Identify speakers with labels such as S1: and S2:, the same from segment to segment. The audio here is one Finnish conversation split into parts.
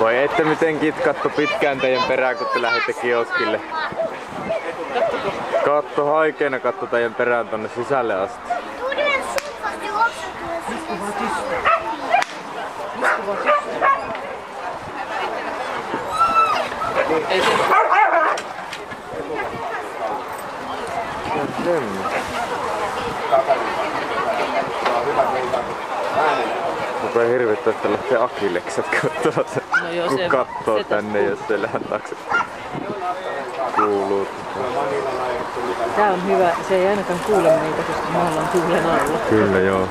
S1: Voi ette miten kitkattu pitkään teidän perään, kun te lähditte kioskille. Katto haikeena katto teidän perään tonne sisälle asti. Rupee hirvittävästi lähtee akilleksat kun kattoo tänne, jos selän taakse kuuluu.
S2: Tää on hyvä, se ei ainakaan kuule meitä, koska me ollaan tuulen alla.
S1: Kyllä joo.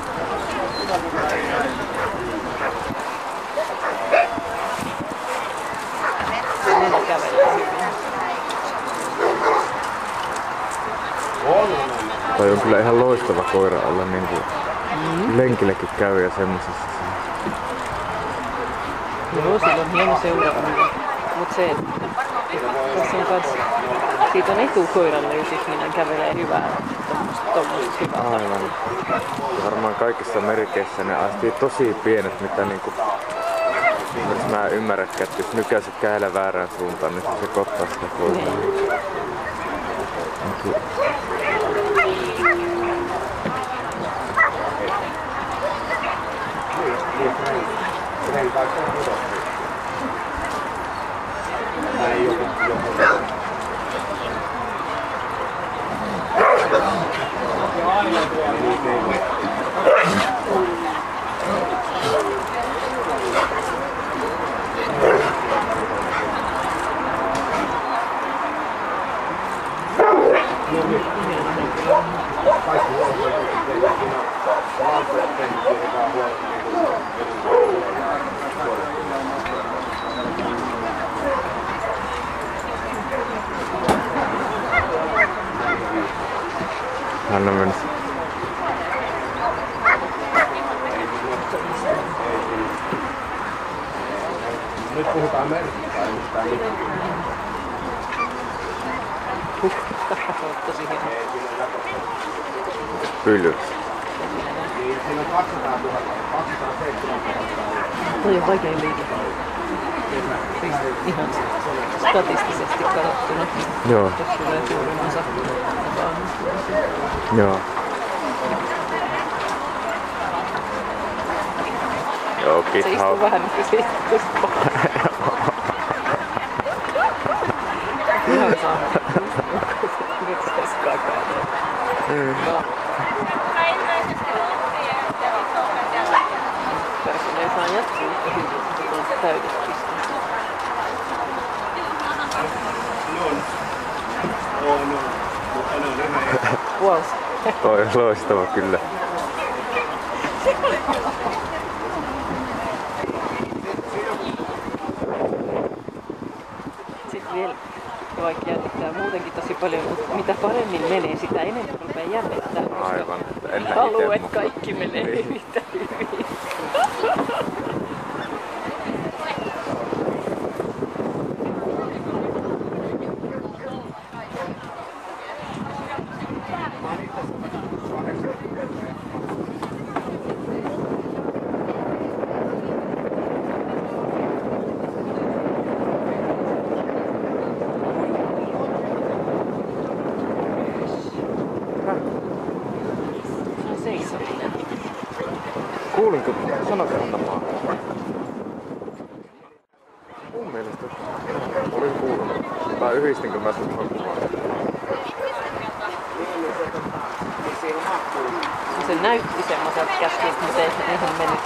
S1: Toi on kyllä ihan loistava koira olla niinku lenkilläkin käy ja semmosessa.
S2: Joo, sillä on hieno seura. Mut se, että tässä on kans, siitä on etu koiralle, jos ihminen kävelee hyvää, tommoset hyvää.
S1: Aivan. Ja varmaan kaikissa merkeissä ne aistii tosi pienet, mitä niinku... Jos mä ymmärrätkään, että jos nykäiset käydä väärään suuntaan, niin se kottaa sitä koiraa. Hän on mennyt.
S3: Nyt puhutaan merkittävistä.
S2: Tosi hieno.
S1: Pylys.
S3: Siinä on 200 000, 207 000.
S2: Toi on vaikein liike. Siis ihan statistisesti katsottuna.
S1: Joo.
S2: Jos tulee suurin osa.
S1: Joo. Joo,
S2: Se istuu vähän niin kuin siitä kuspaa. Ihan saa. Nyt se skakaa. Perkeleen saa jatkuu yhtä hyvin, kun on täydet pisteet. Wow.
S1: Toi on loistava kyllä.
S2: Sitten vielä, vaikka jännittää muutenkin tosi paljon, mutta mitä paremmin menee, sitä enemmän rupeaa jännittää.
S1: Aivan.
S2: Haluan, että kaikki menee yhtä hyvin.
S1: Kuulinko? Sanokaa antamaan. Mun mielestä olin kuullut. Tai yhdistinkö mä sun hankkumaan?
S2: Se näytti semmoiselta käskiltä, mutta eihän mennyt